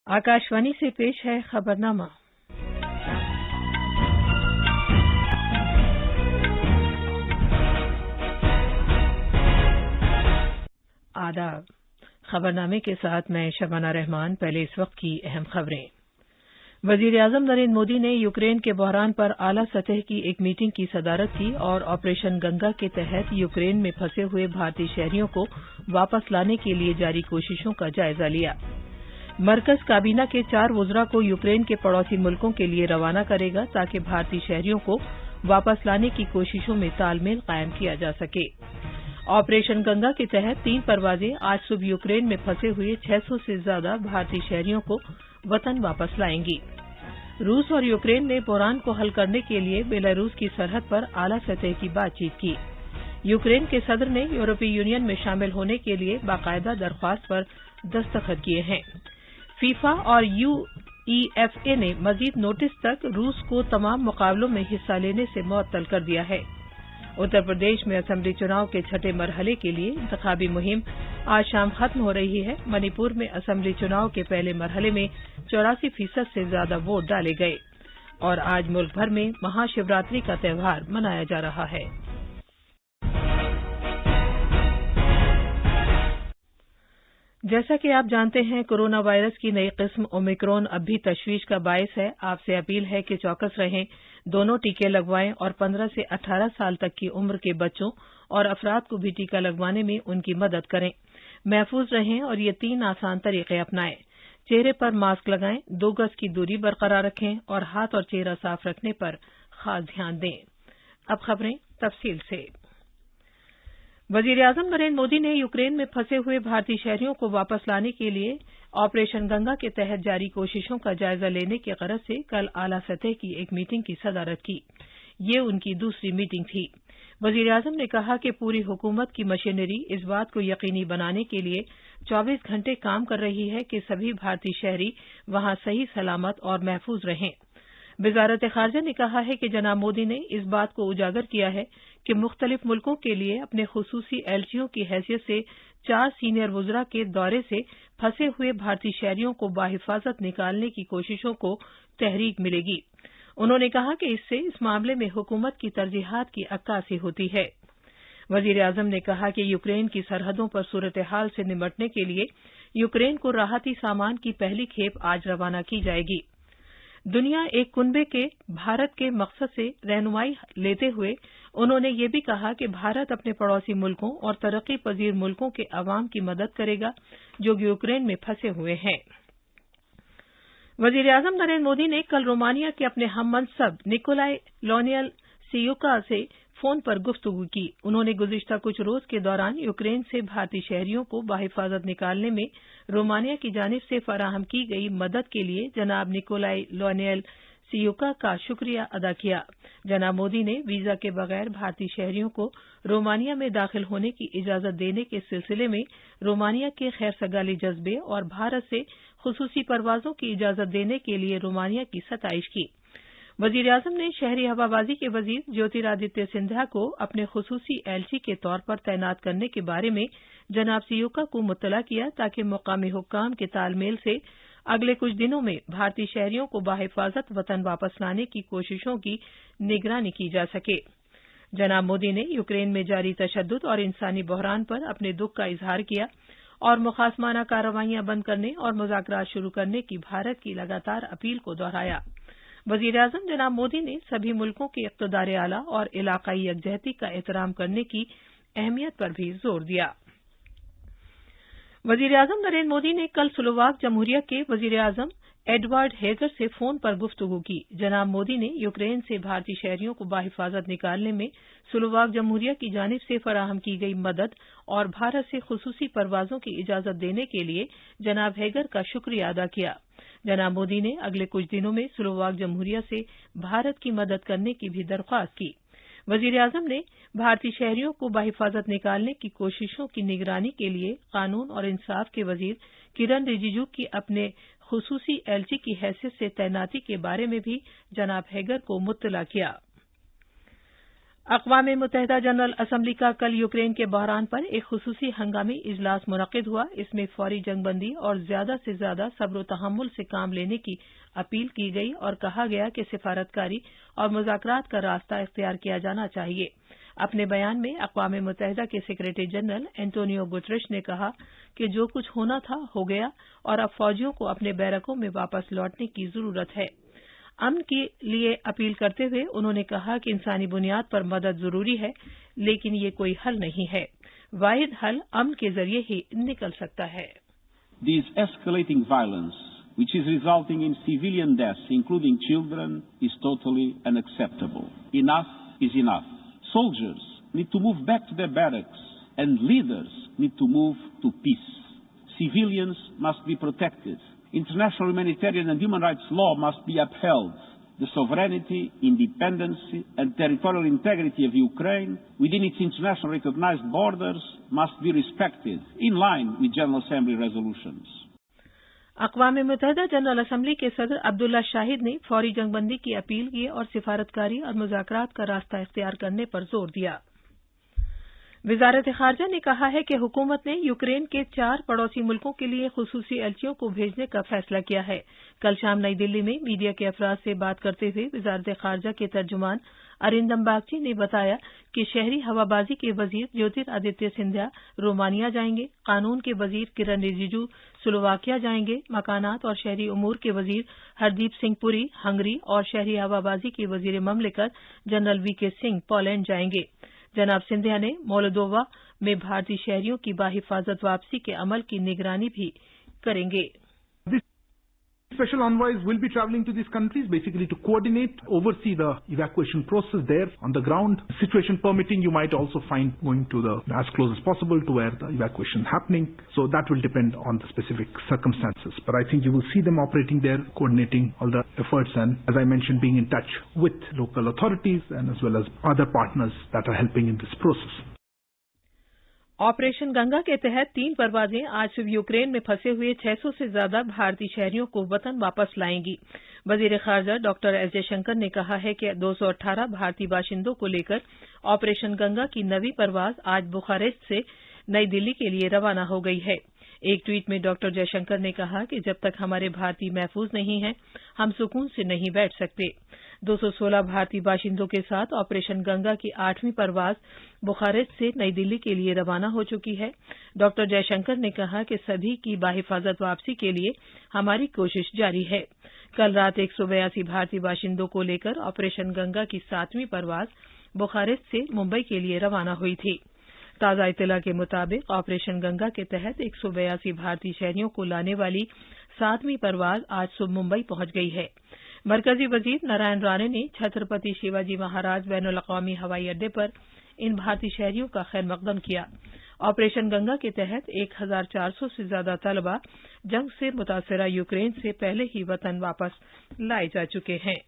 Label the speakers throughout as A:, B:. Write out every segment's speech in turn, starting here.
A: आकाशवाणी से पेश है खबरनामा। आदाब। खबरनामे के साथ मैं शबाना रहमान। पहले इस वक्त की अहम खबरें। वजीर-ए-आजम नरेंद्र मोदी ने यूक्रेन के बहरान पर आला सतह की एक मीटिंग की सदारत की और ऑपरेशन गंगा के तहत यूक्रेन में फंसे हुए भारतीय शहरियों को वापस लाने के लिए जारी कोशिशों का जायजा लिया। मरकज काबीना के 4 वुज़रा को यूक्रेन के पड़ोसी मुल्कों के लिए रवाना करेगा ताकि भारतीय शहरियों को वापस लाने की कोशिशों में तालमेल कायम किया जा सके। ऑपरेशन गंगा के तहत 3 परवाजें आज सुबह यूक्रेन में फंसे हुए 600 से ज्यादा भारतीय शहरियों को वतन वापस लाएंगी। रूस और यूक्रेन ने बहरान को हल करने के लिए बेलारूस की सरहद पर आला सतह की बातचीत की। यूक्रेन के सदर ने यूरोपीय यूनियन में शामिल होने के लिए बाकायदा दरख्वास्त पर दस्तखत किए हैं। फीफा और यूईएफए ने मजीद नोटिस तक रूस को तमाम मुकाबलों में हिस्सा लेने से मुअत्तल कर दिया है। उत्तर प्रदेश में असेंबली चुनाव के छठे मरहले के लिए इंतखाबी मुहिम आज शाम खत्म हो रही है। मणिपुर में असेंबली चुनाव के पहले मरहले में 84% से ज्यादा वोट डाले गए और आज मुल्क भर में महाशिवरात्रि का त्यौहार मनाया जा रहा है। जैसा कि आप जानते हैं, कोरोना वायरस की नई किस्म ओमिक्रॉन अब भी तशवीश का बायस है। आपसे अपील है कि चौकस रहें, दोनों टीके लगवाएं और 15 से 18 साल तक की उम्र के बच्चों और अफराद को भी टीका लगवाने में उनकी मदद करें। महफूज रहें और ये 3 आसान तरीके अपनाएं। चेहरे पर मास्क लगाएं, 2 गज की दूरी बरकरार रखें और हाथ और चेहरा साफ रखने पर खास ध्यान दें। अब खबरें तफसील से। वजीर-ए-आजम नरेंद्र मोदी ने यूक्रेन में फंसे हुए भारतीय शहरियों को वापस लाने के लिए ऑपरेशन गंगा के तहत जारी कोशिशों का जायजा लेने की गरज से कल आला सतह की एक मीटिंग की सदारत की। ये उनकी दूसरी मीटिंग थी। वजीर-ए-आजम ने कहा कि पूरी हुकूमत की मशीनरी इस बात को यकीनी बनाने के लिए 24 घंटे काम कर रही है कि सभी भारतीय शहरी वहां सही सलामत और महफूज रहें। वजारत खारजा ने कहा है कि जनाब मोदी ने इस बात को उजागर किया है कि मुख्तलिफ मुल्कों के लिए अपने खुसूसी एलचियों की हैसियत से 4 सीनियर वुज़रा के दौरे से फंसे हुए भारतीय शहरियों को बाहिफाजत निकालने की कोशिशों को तहरीक मिलेगी। उन्होंने कहा कि इससे इस मामले में हुकूमत की तरजीहात की अक्कासी होती है। वजीर-ए-आजम ने कहा कि यूक्रेन की सरहदों पर सूरत हाल से निपटने के लिए यूक्रेन को राहती सामान की पहली खेप आज रवाना की जाएगी। दुनिया एक कुनबे के भारत के मकसद से रहनुमाई लेते हुए उन्होंने ये भी कहा कि भारत अपने पड़ोसी मुल्कों और तरक्की पजीर मुल्कों के अवाम की मदद करेगा जो यूक्रेन में फंसे हुए हैं। वजीर-ए-आजम नरेंद्र मोदी ने कल रोमानिया के अपने हम मनसब निकोलाई लोनियल सियुका से फोन पर गुफ्तगू की। उन्होंने गुज़िश्ता कुछ रोज के दौरान यूक्रेन से भारतीय शहरियों को बाहिफाजत निकालने में रोमानिया की जानिब से फराहम की गई मदद के लिए जनाब निकोलाई लोनियल सियुका का शुक्रिया अदा किया। जनाब मोदी ने वीजा के बगैर भारतीय शहरियों को रोमानिया में दाखिल होने की इजाजत देने के सिलसिले में रोमानिया के खैर सगाली जज्बे और भारत से खुसूसी परवाजों की इजाजत देने के लिए रोमानिया की सताइश की। वजीर-ए-आजम ने शहरी हवाबाजी के वजीर ज्योतिरादित्य सिंधिया को अपने खुसूसी एलची के तौर पर तैनात करने के बारे में जनाब सियुका को मुत्तला किया ताकि मुकामी हुक्काम के तालमेल से अगले कुछ दिनों में भारतीय शहरियों को बाहिफाजत वतन वापस लाने की कोशिशों की निगरानी की जा सके। जनाब मोदी ने यूक्रेन में जारी तशद्दुद और इंसानी बहरान पर अपने दुख का इजहार किया और मुखासमाना कार्रवाइयां बंद करने और मुज़ाकरात शुरू करने की भारत की लगातार अपील को दोहराया। वजीर-ए-आजम जनाब मोदी ने सभी मुल्कों के इक़्तिदार आला और इलाकाई यकजहती का एहतराम करने की अहमियत पर भी जोर दिया। वजीर-ए-आजम नरेंद्र मोदी ने कल स्लोवाक जमहूरिया के वजीर-ए-आजम एडवार्ड हेगर से फोन पर गुफ्तगू की। जनाब मोदी ने यूक्रेन से भारतीय शहरियों को बाहिफाजत निकालने में स्लोवाक जमहूरिया की जानिब से फराहम की गई मदद और भारत से खुसूसी परवाजों की इजाजत देने के लिए जनाब हेगर का शुक्रिया अदा किया। जनाब मोदी ने अगले कुछ दिनों में स्लोवाक जमहूरिया से भारत की मदद करने की भी दरख्वास्त की। वजीर-ए-आजम ने भारतीय शहरियों को बाहिफाजत निकालने की कोशिशों की निगरानी के लिए कानून और इंसाफ के वजीर किरण रिजिजू की अपने खुसूसी एलची की हैसियत से तैनाती के बारे में भी जनाब हेगर को मुत्तला किया। اقوام متحدہ جنرل اسمبلی کا کل یوکرین کے بحران پر ایک خصوصی ہنگامی اجلاس منعقد ہوا۔ اس میں فوری جنگ بندی اور زیادہ سے زیادہ صبر و تحمل سے کام لینے کی اپیل کی گئی اور کہا گیا کہ سفارتکاری اور مذاکرات کا راستہ اختیار کیا جانا چاہیے۔ اپنے بیان میں اقوام متحدہ کے سیکریٹری جنرل اینٹونیو گوٹریش نے کہا کہ جو کچھ ہونا تھا ہو گیا اور اب فوجیوں کو اپنے بیرکوں میں واپس لوٹنے کی ضرورت ہے۔ امن کے لیے اپیل کرتے ہوئے انہوں نے کہا کہ انسانی بنیاد پر مدد ضروری ہے، لیکن یہ کوئی حل نہیں ہے۔ واحد حل امن کے ذریعے ہی نکل سکتا ہے۔
B: This escalating violence, which is resulting in civilian deaths, including children, is totally unacceptable. Enough is enough. Soldiers need to move back to their barracks, and leaders need to move to peace. Civilians must be protected. International humanitarian and human rights law must be upheld. The sovereignty, independence, and territorial integrity of Ukraine within its internationally recognized borders must be respected, in line with General Assembly resolutions.
A: اقوام متحدہ general assembly کے صدر عبداللہ شاہد نے فوری جنگ بندی کی appeal کی اور سفارتکاری اور مذاکرات کا راستہ اختیار کرنے پر زور دیا۔ وزارت خارجہ نے کہا ہے کہ حکومت نے یوکرین کے 4 پڑوسی ملکوں کے لیے خصوصی ایلچیوں کو بھیجنے کا فیصلہ کیا ہے۔ کل شام نئی دلی میں میڈیا کے افراد سے بات کرتے ہوئے وزارت خارجہ کے ترجمان ارندم باگچی نے بتایا کہ شہری ہوابازی کے وزیر جیوترادتیہ سندھیا رومانیہ جائیں گے، قانون کے وزیر کرن رجیجو سلوواکیہ جائیں گے، مکانات اور شہری امور کے وزیر ہردیپ سنگھ پوری ہنگری اور شہری ہوابازی کے وزیر مملکت جنرل وی کے سنگھ پولینڈ جائیں گے۔ جناب سندھیا نے مولدووا میں بھارتی شہریوں کی باحفاظت واپسی کے عمل کی نگرانی بھی کریں گے۔
C: Special envoys will be traveling to these countries basically to coordinate, oversee the evacuation process there on the ground. Situation permitting, you might also find going to the as close as possible to where the evacuation is happening. So that will depend on the specific circumstances. But I think you will see them operating there, coordinating all the efforts and, as I mentioned, being in touch with local authorities and as well as other partners that are helping in this process.
A: Operation Ganga کے تحت 3 پروازیں آج صبح Ukraine میں پھنسے ہوئے 600 سے زیادہ بھارتی شہریوں کو وطن واپس لائیں گی۔ وزیر خارجہ ڈاکٹر ایس جے شنکر نے کہا ہے کہ 218 بھارتی باشندوں کو لے کر آپریشن گنگا کی 9ویں پرواز آج بخارسٹ سے نئی دلی کے لیے روانہ ہو گئی ہے۔ ایک ٹویٹ میں ڈاکٹر جے شنکر نے کہا کہ جب تک ہمارے بھارتی محفوظ نہیں ہیں ہم سکون سے نہیں بیٹھ سکتے۔ 216 بھارتی باشندوں کے ساتھ آپریشن گنگا کی 8ویں پرواز بخارسٹ سے نئی دلی کے لیے روانہ ہو چکی ہے۔ ڈاکٹر جے شنکر نے کہا کہ سبھی کی باحفاظت واپسی کے لیے ہماری کوشش جاری ہے۔ کل رات 182 بھارتی باشندوں کو لے کر آپریشن گنگا کی 7ویں پرواز بخارسٹ سے ممبئی کے لیے روانہ ہوئی تھی۔ تازہ اطلاع کے مطابق آپریشن گنگا کے تحت 182 بھارتی شہریوں کو لانے والی 7ویں پرواز آج صبح ممبئی پہنچ گئی ہے۔ مرکزی وزیر نارائن رانے نے چھترپتی شیواجی مہاراج بین الاقوامی ہوائی اڈے پر ان بھارتی شہریوں کا خیر مقدم کیا۔ آپریشن گنگا کے تحت 1400 سے زیادہ طلبہ جنگ سے متاثرہ یوکرین سے پہلے ہی وطن واپس لائے جا چکے ہیں۔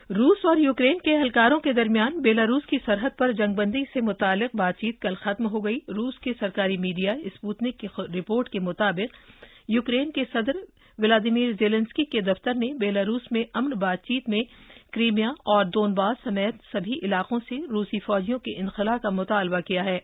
A: روس اور یوکرین کے اہلکاروں کے درمیان بیلاروس کی سرحد پر جنگ بندی سے متعلق بات چیت کل ختم ہو گئی۔ روس کے سرکاری میڈیا اسپوتنک کی رپورٹ کے مطابق یوکرین کے صدر ولادیمیر زیلنسکی کے دفتر نے بیلاروس میں امن بات چیت میں کریمیا اور دونباس سمیت سبھی علاقوں سے روسی فوجیوں کے انخلاء کا مطالبہ کیا ہے۔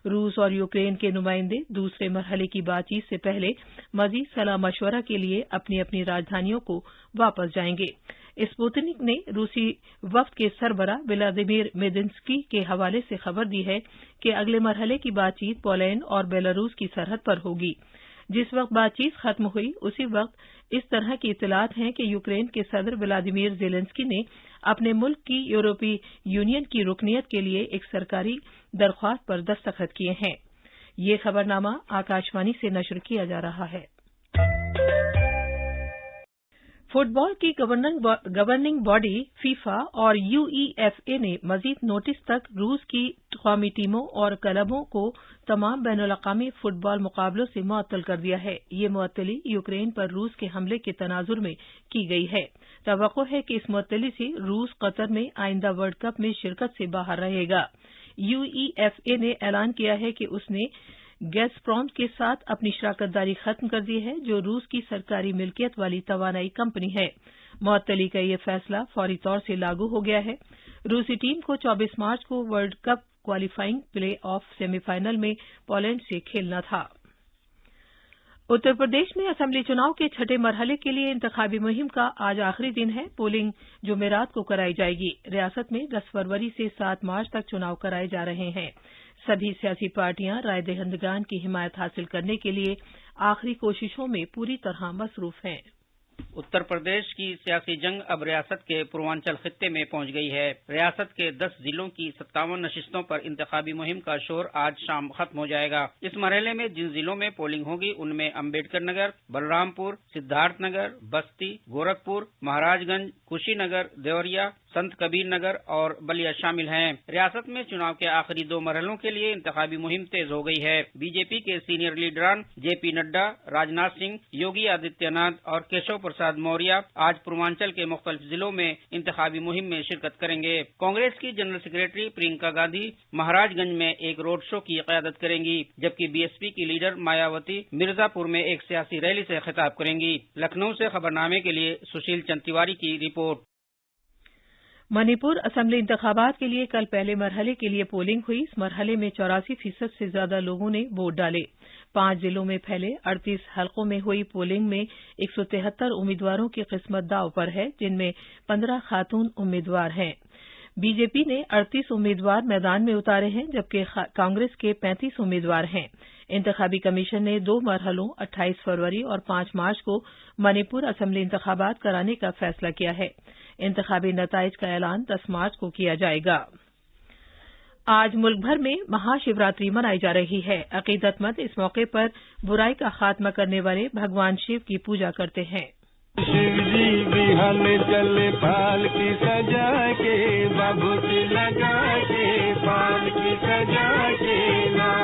A: روس اور یوکرین کے نمائندے دوسرے مرحلے کی بات چیت سے پہلے مزید صلاح مشورہ کے لیے اپنی اپنی راجدھانیوں کو واپس جائیں گے۔ اسپوتنک نے روسی وفد کے سربراہ ولادیمیر میدنسکی کے حوالے سے خبر دی ہے کہ اگلے مرحلے کی بات چیت پولینڈ اور بیلاروس کی سرحد پر ہوگی۔ جس وقت بات چیت ختم ہوئی اسی وقت اس طرح کی اطلاعات ہیں کہ یوکرین کے صدر ولادیمیر زیلنسکی نے اپنے ملک کی یورپی یونین کی رکنیت کے لیے ایک سرکاری درخواست پر دستخط کیے ہیں۔ یہ خبرنامہ آکاشوانی سے نشر کیا جا رہا ہے۔ فٹ بال کی گورننگ باڈی فیفا اور یو ای ایف اے نے مزید نوٹس تک روس کی قومی ٹیموں اور کلبوں کو تمام بین الاقوامی فٹ بال مقابلوں سے معطل کر دیا ہے۔ یہ معطلی یوکرین پر روس کے حملے کے تناظر میں کی گئی ہے۔ توقع ہے کہ اس معطلی سے روس قطر میں آئندہ ورلڈ کپ میں شرکت سے باہر رہے گا۔ یو ای ایف اے نے اعلان کیا ہے کہ اس نے گیزپروم کے ساتھ اپنی شراکت داری ختم کر دی ہے جو روس کی سرکاری ملکیت والی توانائی کمپنی ہے۔ معطلی کا یہ فیصلہ فوری طور سے لاگو ہو گیا ہے۔ रूसी टीम को 24 मार्च को world cup qualifying play of semifinal में पोलैंड से खेलना था। उत्तर प्रदेश में असेंबली चुनाव के छठे मरहले के लिए इंतखाबी मुहिम का आज आखिरी दिन है। पोलिंग जुमेरात को कराई जाएगी। रियासत में 10 फरवरी से 7 मार्च तक चुनाव कराए जा रहे हैं। सभी सियासी पार्टियां राय दहिंदगान की हिमायत हासिल करने के लिए आखिरी कोशिशों में पूरी तरह मसरूफ हैं।
D: उत्तर प्रदेश की सियासी जंग अब रियासत के पूर्वांचल खित्ते में पहुंच गई है। रियासत के 10 जिलों की 57 नशिस्तों पर इंतखाबी मुहिम का शोर आज शाम खत्म हो जाएगा। इस मरहले में जिन जिलों में पोलिंग होगी उनमें अम्बेडकर नगर, बलरामपुर, सिद्धार्थ नगर, बस्ती, गोरखपुर, महाराजगंज, कुशीनगर, देवरिया, संत कबीर नगर और बलिया शामिल हैं। रियासत में चुनाव के आखिरी 2 मरहलों के लिए इंतखाबी मुहिम तेज हो गई है। बीजेपी के सीनियर लीडरान जेपी नड्डा, राजनाथ सिंह, योगी आदित्यनाथ और केशव प्रसाद मौर्य आज पूर्वांचल के मुख्तलिफ जिलों में इंतखाबी मुहिम में शिरकत करेंगे। कांग्रेस की जनरल सेक्रेटरी प्रियंका गांधी महाराजगंज में एक रोड शो की क़यादत करेंगी, जबकि बीएसपी की लीडर मायावती मिर्जापुर में एक सियासी रैली से खिताब करेंगी। लखनऊ से खबरनामे के लिए सुशील चंद तिवारी की रिपोर्ट।
A: मणिपुर असेंबली इंतखाबात के लिए कल पहले मरहले के लिए पोलिंग हुई। इस मरहले में 84% से ज्यादा लोगों ने वोट डाले। 5 जिलों में फैले 38 हलकों में हुई पोलिंग में 173 उम्मीदवारों की किस्मत दांव पर है, जिनमें 15 खातून उम्मीदवार हैं। बीजेपी ने 38 उम्मीदवार मैदान में उतारे हैं, जबकि कांग्रेस के 35 उम्मीदवार हैं। इंतखाबी कमीशन ने 2 मरहलों 28 फरवरी और 5 मार्च को मणिपुर असेंबली इंतखाबात कराने का फैसला किया है। इंतखाबी नताइज का ऐलान 10 मार्च को किया जाएगा। आज मुल्क भर में महाशिवरात्रि मनाई जा रही है। अकीदतमंद इस मौके पर बुराई का खात्मा करने वाले भगवान शिव की पूजा करते हैं।
E: शिव जी बिहान चले पाल की सजा के, बाबूती लगा के पाल की सजा के ना।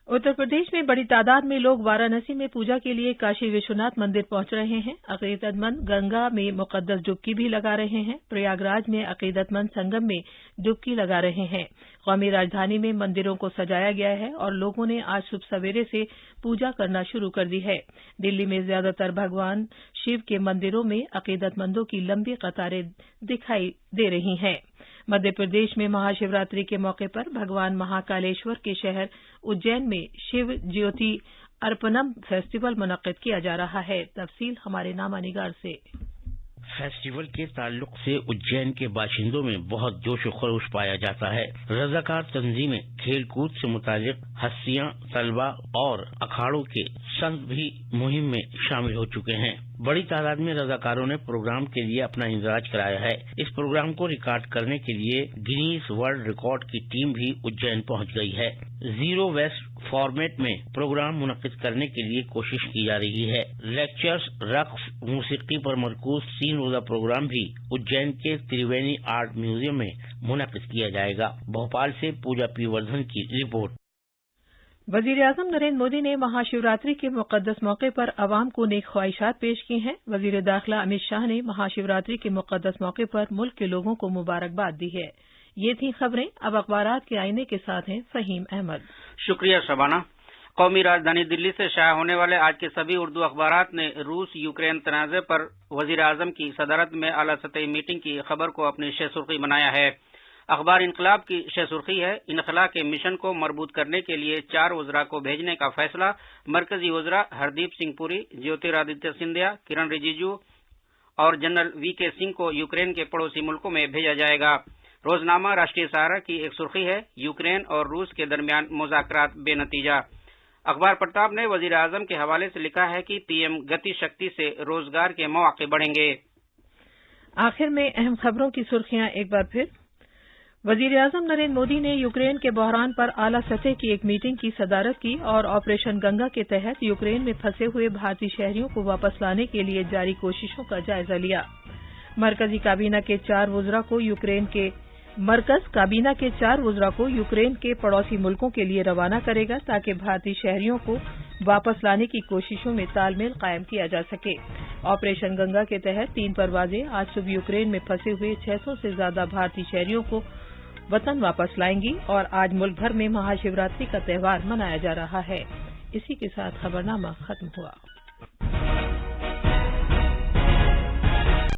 A: उत्तर प्रदेश में बड़ी तादाद में लोग वाराणसी में पूजा के लिए काशी विश्वनाथ मंदिर पहुंच रहे हैं। अकीदतमंद गंगा में मुकद्दस डुबकी भी लगा रहे हैं। प्रयागराज में अकीदतमंद संगम में डुबकी लगा रहे हैं। कौमी राजधानी में मंदिरों को सजाया गया है और लोगों ने आज सुबह सवेरे से पूजा करना शुरू कर दी है। दिल्ली में ज्यादातर भगवान शिव के मंदिरों में अकीदतमंदों की लंबी कतारें दिखाई दे रही हैं। मध्य प्रदेश में महाशिवरात्रि के मौके पर भगवान महाकालेश्वर के शहर उज्जैन में शिव ज्योति अर्पणम फेस्टिवल मुनक्किद किया जा रहा है। तफसील हमारे नामानिगार से।
F: फेस्टिवल के ताल्लुक से उज्जैन के बाशिंदों में बहुत जोश खरोश पाया जाता है। रजाकार तंजीमें, खेल कूद से मुतालिक हस्तियां, तलबा और अखाड़ों के संत भी मुहिम में शामिल हो चुके हैं। बड़ी तादाद में रजाकारों ने प्रोग्राम के लिए अपना इंतजाज कराया है। इस प्रोग्राम को रिकॉर्ड करने के लिए गिनीज वर्ल्ड रिकॉर्ड की टीम भी उज्जैन पहुंच गई है। जीरो वेस्ट फॉर्मेट में प्रोग्राम मुनक्किद करने के लिए कोशिश की जा रही है। लेक्चर्स, रक्स, मूसीकी पर मरकूज 3 रोजा प्रोग्राम भी उज्जैन के त्रिवेणी आर्ट म्यूजियम में मुनक्किद किया जाएगा। भोपाल से पूजा पी वर्धन की रिपोर्ट।
A: वजीर-ए-आज़म नरेंद्र मोदी ने महाशिवरात्रि के मुकद्दस मौके पर अवाम को नेक ख्वाहिशात पेश की हैं। वजीर दाखिला अमित शाह ने महाशिवरात्रि के मुकद्दस मौके पर मुल्क के लोगों को मुबारकबाद दी है। ये थी खबरें। अब अखबारात के आईने के साथ हैं फहीम अहमद।
D: शुक्रिया शबाना। कौमी राजधानी दिल्ली से शाया होने वाले आज के सभी उर्दू अखबारात ने रूस यूक्रेन तनाज़े पर वजीर आज़म की सदारत में आला सतही मीटिंग की खबर को अपनी शह सुर्खी बनाया है। अखबार इनकलाब की शह सुर्खी है, इनखला के मिशन को मरबूत करने के लिए 4 वज़रा को भेजने का फैसला। मरकजी वज़रा हरदीप सिंह पुरी, ज्योतिरादित्य सिंधिया, किरण रिजिजू और जनरल वीके सिंह को यूक्रेन के पड़ोसी मुल्कों में भेजा जाएगा। रोजनामा राष्ट्रीय सहारा की एक सुर्खी है, यूक्रेन और रूस के दरमियान मुज़ाकरात बेनतीजा। अखबार प्रताप ने वजीर आज़म के हवाले से लिखा है कि पीएम गति शक्ति से रोजगार के मौके बढ़ेंगे।
A: आखिर में अहम खबरों की सुर्खियां एक बार फिर। वजीर आज़म नरेंद्र मोदी ने यूक्रेन के बहरान पर आला सतह की एक मीटिंग की सदारत की और ऑपरेशन गंगा के तहत यूक्रेन में फंसे हुए भारतीय शहरियों को वापस लाने के लिए जारी कोशिशों का जायजा लिया। मरकज काबीना के 4 वज़रा को यूक्रेन के पड़ोसी मुल्कों के लिए रवाना करेगा ताकि भारतीय शहरियों को वापस लाने की कोशिशों में तालमेल कायम किया जा सके। ऑपरेशन गंगा के तहत 3 परवाजें आज सुबह यूक्रेन में फंसे हुए 600 से ज्यादा भारतीय शहरियों को वतन वापस लाएंगी और आज मुल्क भर में महाशिवरात्रि का त्यौहार मनाया जा रहा है। इसी के साथ खबरनामा खत्म हुआ।